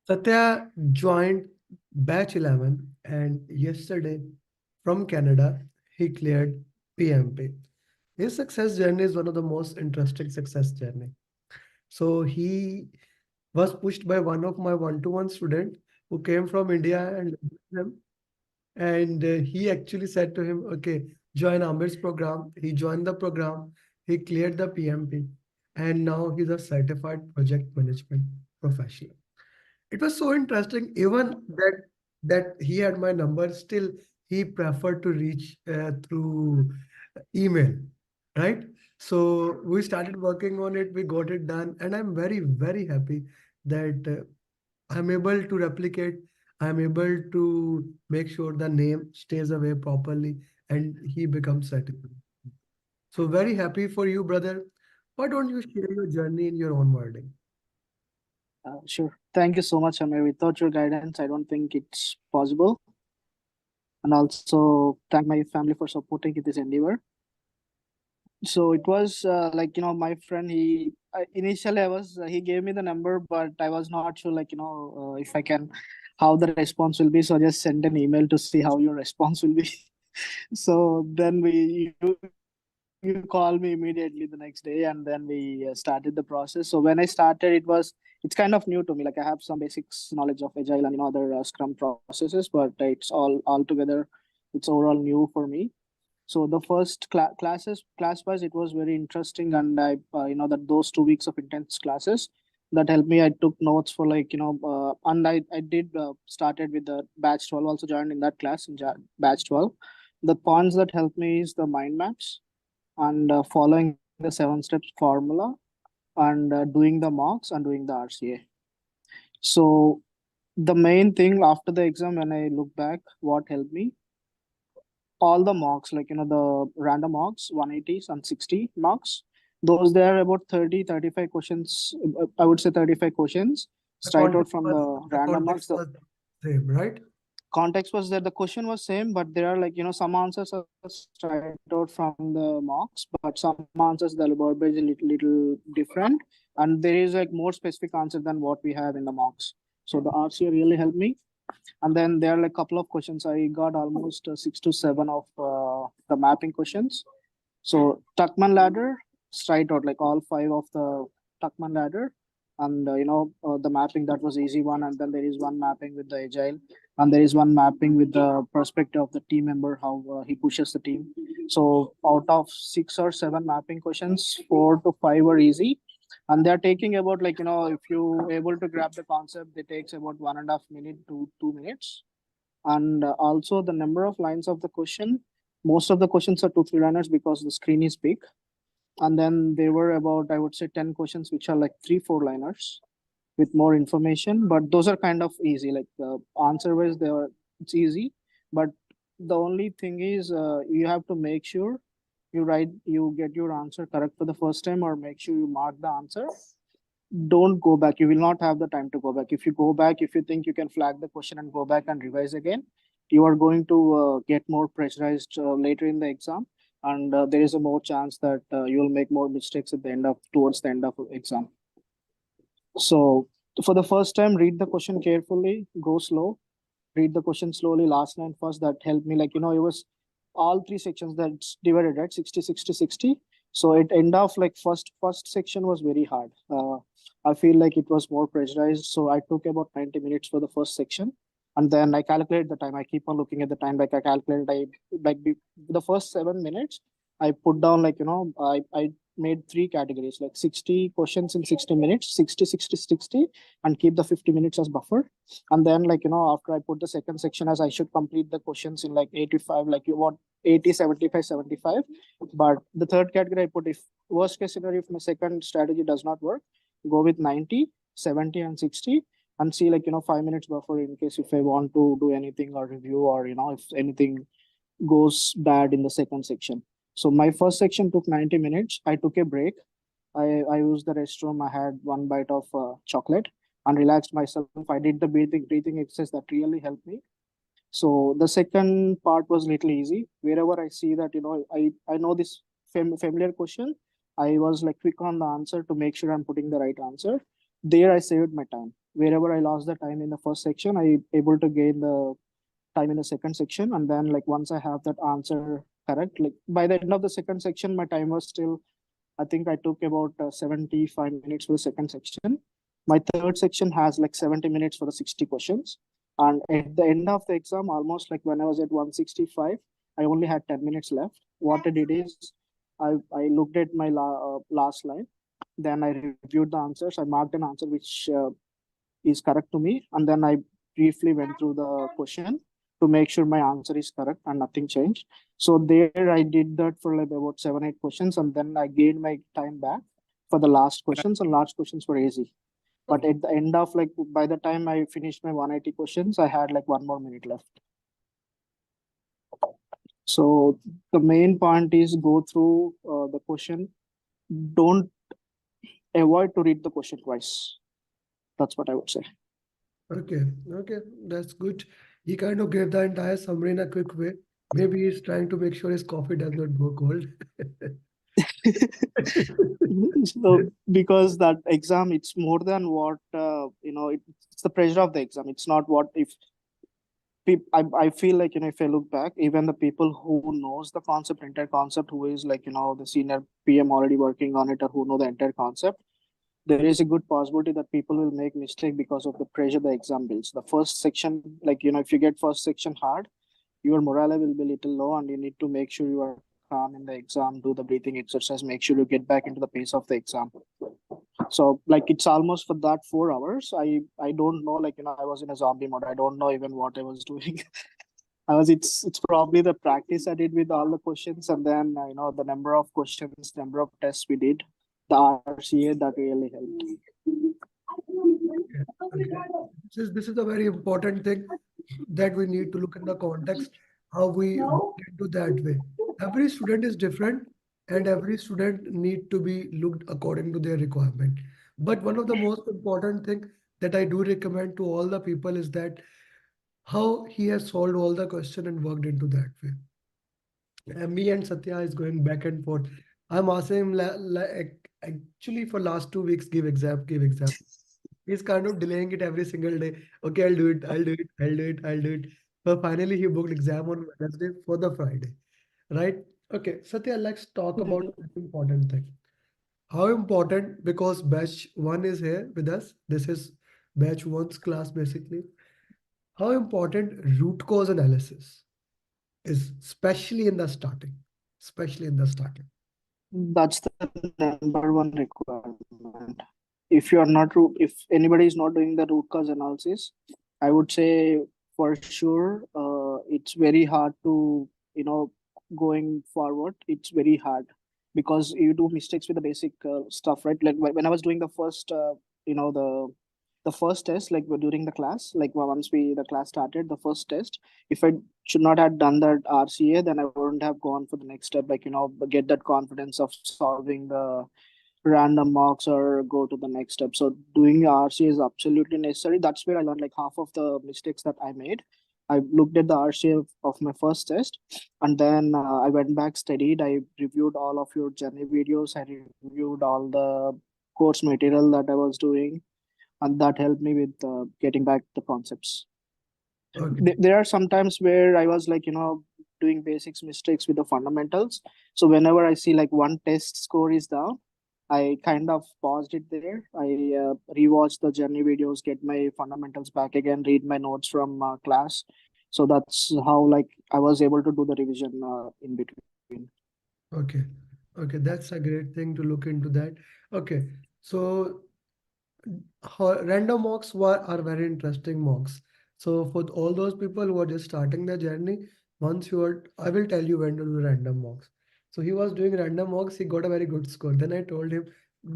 Satya joined batch 11 and yesterday from Canada, he cleared PMP. His success journey is one of the most interesting success journey. So he was pushed by one of my one-to-one student who came from India and lived with him. And he actually said to him, okay, join Amir's program. He joined the program. He cleared the PMP. And now he's a certified project management professional. It was so interesting, even that he had my number, still he preferred to reach through email, right? So we started working on it, we got it done, and I'm very, very happy that I'm able to replicate, I'm able to make sure the name stays away properly and he becomes certified. So very happy for you, brother. Why don't you share your journey in your own wording? Sure. Thank you so much, Amir. Without your guidance, I don't think it's possible. And also, thank my family for supporting this endeavor. So it was my friend. Initially he gave me the number, but I was not sure if I can, how the response will be. So I just sent an email to see how your response will be. So then you called me immediately the next day, and then we started the process. So when I started, it's kind of new to me. Like I have some basics knowledge of Agile and other Scrum processes, but it's all together. It's overall new for me. So the first class wise, it was very interesting, and I that those 2 weeks of intense classes that helped me. I took notes for and I did started with the batch 12. Also joined in that class in batch 12. The points that helped me is the mind maps and following the 7 steps formula and doing the mocks and doing the RCA. So the main thing after the exam, when I look back, what helped me, all the marks, the random marks, 180s and 60 marks, those there are about 35 questions. I would say 35 questions The straight out context from was the the random marks. context The was same, right? context was that the question was same, but there are some answers are straight out from the marks, but some answers the verbiage is little different, and there is more specific answer than what we have in the marks. So the RCA really helped me. And then there are couple of questions. I got almost 6 to 7 of the mapping questions. So Tuckman ladder, straight out all 5 of the Tuckman ladder, and the mapping, that was easy one. And then there is one mapping with the Agile, and there is one mapping with the perspective of the team member, how he pushes the team. So out of 6 or 7 mapping questions, 4 to 5 were easy, and they're taking about if you able to grab the concept, it takes about 1.5 minute to 2 minutes. And also the number of lines of the question, most of the questions are 2 3 liners because the screen is big. And then there were about, I would say, 10 questions which are 3 4 liners with more information, but those are kind of easy, answer wise they are, it's easy. But the only thing is you have to make sure you get your answer correct for the first time, or make sure you mark the answer. Don't go back, you will not have the time to go back. If you go back, if you think you can flag the question and go back and revise again, you are going to get more pressurized later in the exam, and there is a more chance that you will make more mistakes at the end of towards the end of the exam. So for the first time, read the question carefully, go slow, read the question slowly, last line first. That helped me. It was all 3 sections that's divided, right? 60, 60, 60. So it end off first section was very hard. I feel like it was more pressurized. So I took about 90 minutes for the first section. And then I calculate the time. I keep on looking at the time. I calculated, the first 7 minutes, I put down I made 3 categories, 60 questions in 60 minutes, 60, 60, 60, and keep the 50 minutes as buffer. And then after I put the second section as I should complete the questions in 85, you want 80, 75, 75. But the third category I put, if worst case scenario, if my second strategy does not work, go with 90, 70, and 60, and see 5 minutes buffer in case if I want to do anything or review, or if anything goes bad in the second section. So my first section took 90 minutes. I took a break. I used the restroom. I had one bite of chocolate and relaxed myself. I did the breathing exercise that really helped me. So the second part was little easy. Wherever I see that I know this familiar question, I was quick on the answer to make sure I'm putting the right answer. There I saved my time. wherever I lost the time in the first section, I able to gain the time in the second section. And then like once I have that answer correct, like by the end of the second section, my time was still, I think I took about 75 minutes for the second section. My third section has like 70 minutes for the 60 questions. And at the end of the exam, almost like when I was at 165, I only had 10 minutes left. What I did is I looked at my last line, then I reviewed the answers. I marked an answer which is correct to me, and then I briefly went through the question to make sure my answer is correct and nothing changed. So there I did that for like about 7 8 questions, and then I gained my time back for the last questions, and last questions were easy. But at the end of like by the time I finished my 180 questions, I had like 1 more minute left. So the main point is go through the question. Don't avoid to read the question twice. That's what I would say. Okay, okay, that's good. He kind of gave the entire summary in a quick way. Maybe he's trying to make sure his coffee does not go cold. So because that exam, it's more than what it's the pressure of the exam. It's not what if I feel like, if I look back, even the people who knows the concept, entire concept, who is like, the senior PM already working on it, or who know the entire concept, there is a good possibility that people will make mistake because of the pressure the exam builds. The first section, like, if you get first section hard, your morale will be little low, and you need to make sure you are calm in the exam, do the breathing exercise, make sure you get back into the pace of the exam. So like it's almost for that 4 hours, I don't know, like, I was in a zombie mode. I don't know even what I was doing. It's probably the practice I did with all the questions, and then the number of questions, number of tests we did, the RCA, that really helped. Okay. This is a very important thing that we need to look in the context how we work into that way. Every student is different, and every student need to be looked according to their requirement. But one of the most important thing that I do recommend to all the people is that how he has solved all the question and worked into that way. And me and Satya is going back and forth. I'm asking him actually for last 2 weeks, give exam, give exam. He's kind of delaying it every single day. Okay, I'll do it, I'll do it, I'll do it, I'll do it. But finally, he booked exam on Wednesday for the Friday, right? Okay, Satya, let's talk about an important thing. How important, because batch one is here with us. This is batch one's class basically. How important root cause analysis is, especially in the starting, especially in the starting. That's the number one requirement. If you are not, if anybody is not doing the root cause analysis, I would say for sure, it's very hard to, going forward. It's very hard because you do mistakes with the basic stuff, right? Like when I was doing the first, you know, the first test, like during the class, like once the class started, the first test, if I should not have done that RCA, then I wouldn't have gone for the next step, like, get that confidence of solving the random mocks or go to the next step. So doing the RCA is absolutely necessary. That's where I learned like half of the mistakes that I made. I looked at the RCA of my first test, and then I went back, studied. I reviewed all of your journey videos. I reviewed all the course material that I was doing, and that helped me with getting back the concepts. Okay. There are some times where I was like, doing basics mistakes with the fundamentals. So whenever I see like one test score is down, I kind of paused it there. I rewatched the journey videos, get my fundamentals back again, read my notes from class. So that's how like I was able to do the revision in between. Okay. Okay. That's a great thing to look into that. Okay. So random mocks are very interesting mocks. So for all those people who are just starting their journey, once you are, I will tell you when to do random mocks. So he was doing random mocks, he got a very good score. Then I told him,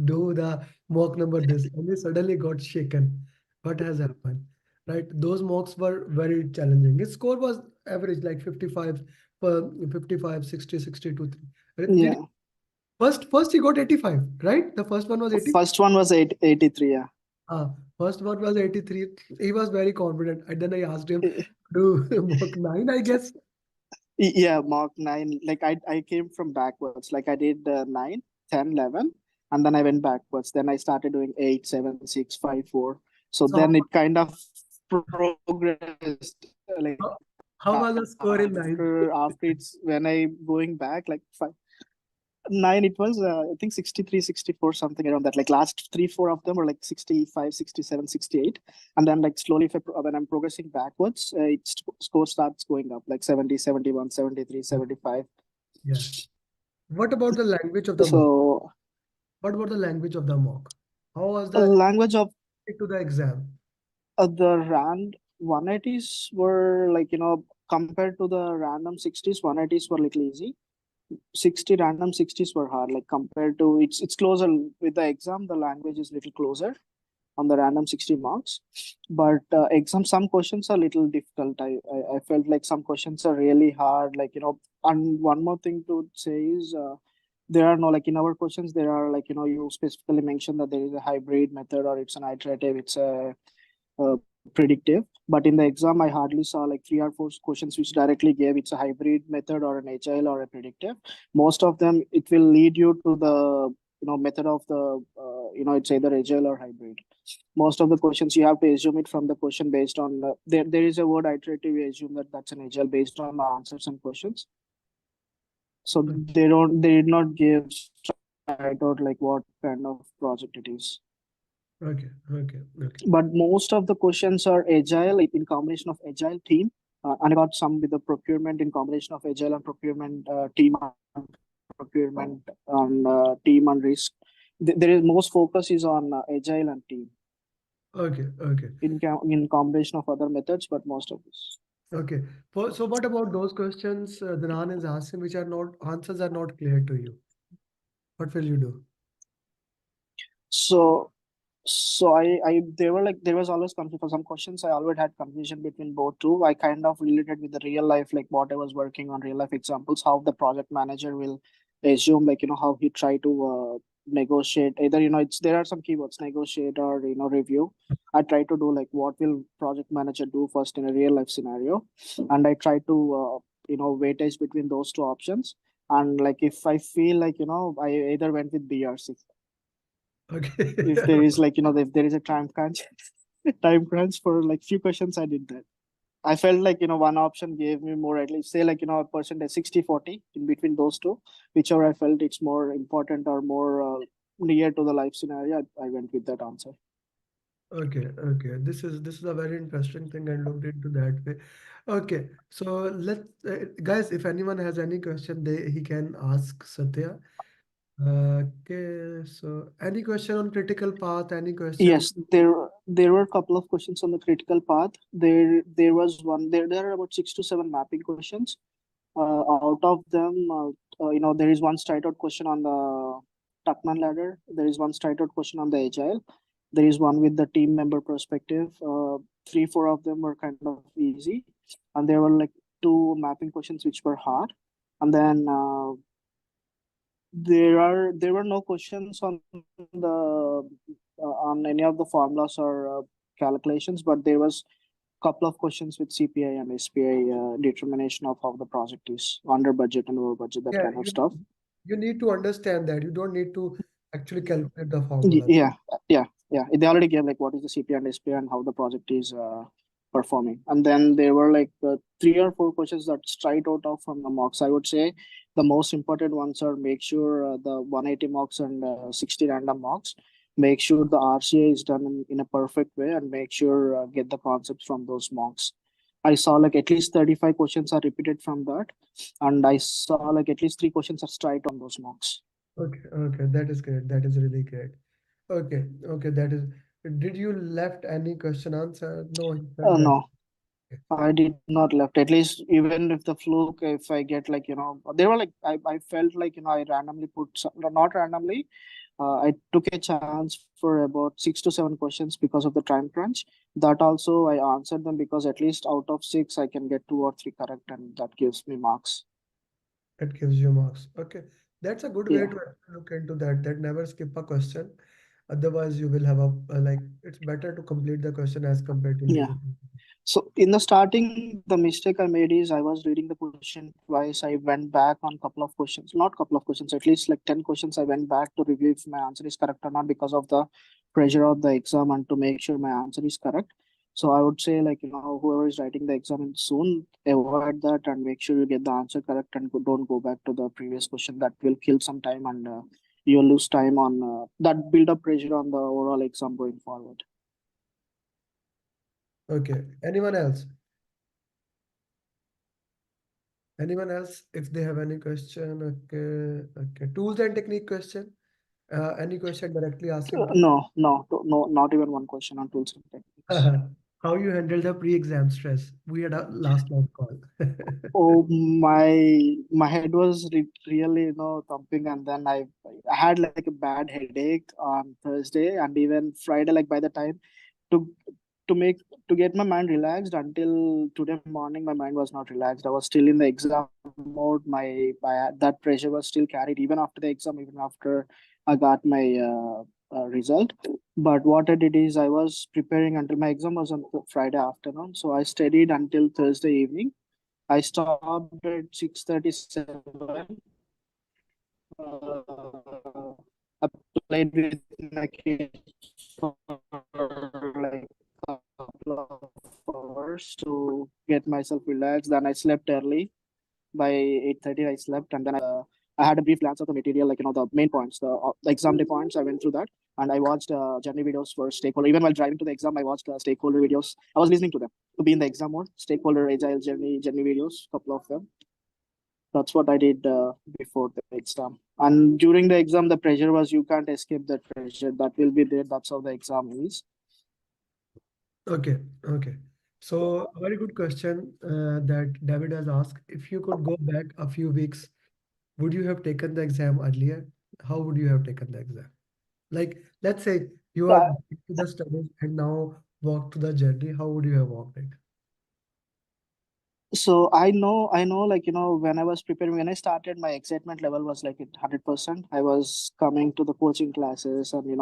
do the mock number this, and he suddenly got shaken. What has happened? Right? Those mocks were very challenging. His score was average, like 55 per 55, 60, 62. Did Yeah. first he got 85, right? The first one was 80. First one was 83. Yeah. First one was 83. He was very confident. And then I asked him to mock 9, I guess. Yeah, Mark 9. Like I came from backwards. Like I did 9, 10, 11, and then I went backwards. Then I started doing 8, 7, 6, 5, 4. So So then it kind of progressed like how was the score in ninth? after it's when I going back like 9 it was I think 63, 64, something around that. Like last 3 4 of them were like 65, 67, 68, and then like slowly if when I'm progressing backwards, score starts going up like 70, 71, 73, 75. Yeah. What about the language of the mock? So What about the language of the mock? How was a the language of to the exam? the rand 180s were like, compared to the random 60s, 180s were little easy. 60 random 60s were hard, like compared to it's closer with the exam. The language is little closer on the random 60 marks, but exam some questions are little difficult. I felt like some questions are really hard, like, and one more thing to say is there are no, like in our questions there are like, you specifically mentioned that there is a hybrid method or it's an iterative, it's a predictive. But in the exam I hardly saw like 3 or 4 questions which directly gave it's a hybrid method or an agile or a predictive. Most of them it will lead you to the method of the it's either agile or hybrid. Most of the questions you have to assume it from the question based on there is a word iterative. You assume that that's an agile based on the answers and questions. So they did not give straight out like what kind of project it is. Okay, okay, okay, But most of the questions are agile, like in combination of agile team, and I got some with the procurement in combination of agile and procurement, team and procurement and team and risk. There is most focus is on agile and team okay, okay, in combination of other methods, but most of this. okay. So what about those questions Dinan is asking which are not answers are not clear to you? What will you do? So I there were like there was always confusion for some questions. I always had confusion between both two. I kind of related with the real life, like what I was working on, real life examples, how the project manager will assume, like, how he try to negotiate. Either, it's there are some keywords, negotiate or review. I try to do like what will project manager do first in a real life scenario, and I try to weightage between those two options. And like if I feel like, I either went with B or C. Okay. If there is like, if there is a time crunch, time crunch for like few questions, I did that. I felt like, one option gave me more, at least say like, a percentage 60/40 in between those two, whichever I felt it's more important or more near to the life scenario. I went with that answer. Okay, okay. This is a very interesting thing and looked into that way. Okay, so let's guys, if anyone has any question, he can ask Satya. Okay, so any question on critical path? Any question? Yes, there were a couple of questions on the critical path. There was one, there are about 6 to 7 mapping questions. Out of them, there is one straight out question on the Tuckman ladder. There is one straight out question on the agile. There is one with the team member perspective. 3 4 of them were kind of easy, and there were like 2 mapping questions which were hard. And then there were no questions on the on any of the formulas or calculations, but there was couple of questions with CPI and SPI determination of how the project is under budget and over budget, that Yeah, kind of stuff. you need to understand that. You don't need to actually calculate the formula. Yeah, yeah. They already gave like what is the CPI and SPI and how the project is performing. And then there were like 3 or 4 questions that straight out of from the mocks. I would say the most important ones are make sure the 180 mocks and 60 random mocks. Make sure the RCA is done in a perfect way, and make sure get the concepts from those mocks. I saw like at least 35 questions are repeated from that, and I saw like at least 3 questions are straight on those mocks. Okay, okay, that is great. That is really great. Okay, okay, that is. Did you left any question answer? No, he said that. No, I did not left. At least even if the fluke, if I get like, they were like I felt like, I randomly put some, no, not randomly. I took a chance for about 6 to 7 questions because of the time crunch. That also I answered them because at least out of 6 I can get 2 or 3 correct, and that gives me marks. It gives you marks. Okay, that's a good way Yeah. to look into that. That never skip a question. Otherwise, you will have like it's better to complete the question as compared to Yeah. leaving. So in the starting, the mistake I made is I was reading the question twice. I went back on couple of questions, not couple of questions, at least like 10 questions. I went back to review if my answer is correct or not because of the pressure of the exam and to make sure my answer is correct. So I would say, like, whoever is writing the exam soon, avoid that and make sure you get the answer correct and don't go back to the previous question. That will kill some time, and you'll lose time on that build up pressure on the overall exam going forward. Okay. Anyone else? Anyone else? If they have any question, okay. Okay. Tools and technique question. Any question directly asking to No, not even one question on tools and techniques. how you handle the pre-exam stress? We had a last night call. Oh, my head was really, thumping, and then I had like a bad headache on Thursday and even Friday. Like by the time to to make to get my mind relaxed until today morning, my mind was not relaxed. I was still in the exam mode. My that pressure was still carried even after the exam, even after I got my result. But what I did is I was preparing until my exam was on Friday afternoon, so I studied until Thursday evening. I stopped at 6:37. I played with my kids for like a couple of hours to get myself relaxed. Then I slept early. By 8:30, I slept, and then I had a brief glance of the material, like the main points, the exam day points. I went through that, and I watched journey videos for stakeholder. Even while driving to the exam, I watched stakeholder videos. I was listening to them to be in the exam mode. Stakeholder agile journey videos, couple of them. That's what I did before the exam. And during the exam, the pressure was you can't escape that pressure. That will be there. That's how the exam is. Okay, okay. So a very good question that David has asked. If you could go back a few weeks, would you have taken the exam earlier? How would you have taken the exam? Like, let's say you are Uh, back to the studies and now walk to the journey. How would you have walked it? So I know, like, when I was preparing, when I started, my excitement level was like at 100%. I was coming to the coaching classes, and,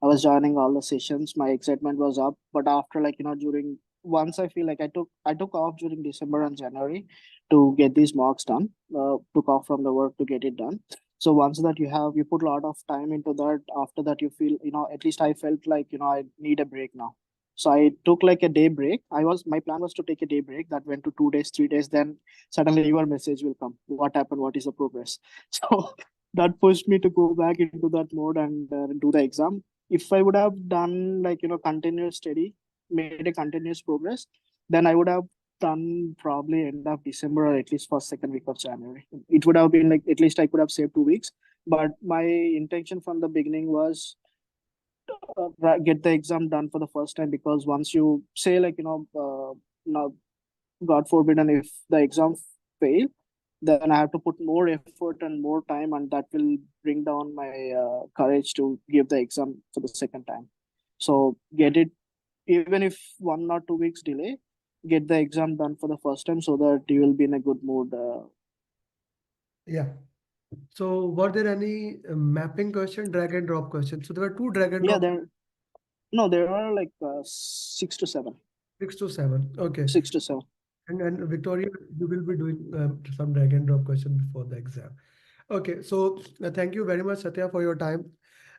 I was joining all the sessions. My excitement was up. But after, like, during once I feel like I took off during December and January to get these mocks done, took off from the work to get it done. So once that you put a lot of time into that, after that you feel, at least I felt like, I need a break now. So I took like a day break. My plan was to take a day break that went to 2 days, 3 days. Then suddenly your message will come. What happened? What is the progress? So that pushed me to go back into that mode and do the exam. If I would have done like, continuous study, made a continuous progress, then I would have done probably end of December or at least first, second week of January. It would have been like, at least I could have saved 2 weeks. But my intention from the beginning was get the exam done for the first time, because once you say, like, now, God forbid, and if the exam fail, then I have to put more effort and more time, and that will bring down my courage to give the exam for the second time. So get it, even if 1 or 2 weeks delay, get the exam done for the first time so that you will be in a good mood. Yeah. So were there any mapping question, drag and drop questions? So there were two drag and Yeah, drop, there are like 6 to 7. 6 to 7. Okay. 6 to 7. And Victoria, you will be doing some drag and drop question before the exam. Okay, so thank you very much, Satya, for your time.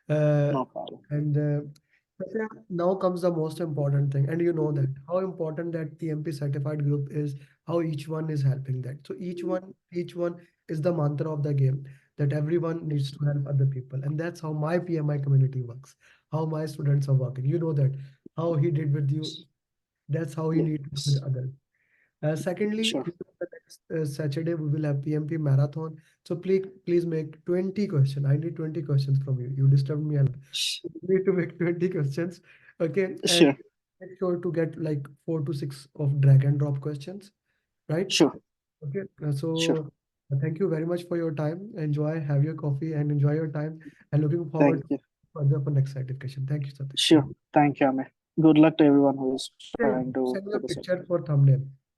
Uh, No problem. and Satya, now comes the most important thing, and you know that how important that PMP certified group is, how each one is helping that. So each one is the mantra of the game that everyone needs to help other people, and that's how my PMI community works, how my students are working. You know that how he did with you, that's how you need to do with Yes. others. Secondly, Sure. the next Saturday we will have PMP marathon. So please make 20 questions. I need 20 questions from you. You disturbed me a lot. Sh- You need to make 20 questions. Okay. And Sure. make sure to get like 4 to 6 of drag and drop questions. Right? Sure. Okay. Sure. Thank you very much for your time. Enjoy, have your coffee and enjoy your time. And looking forward Thank to you. further for next certification. Thank you, Satya. Sure. Thank you. Thank you, Amir. Good luck to everyone who is trying to Send me get a the picture certificate. for thumbnail.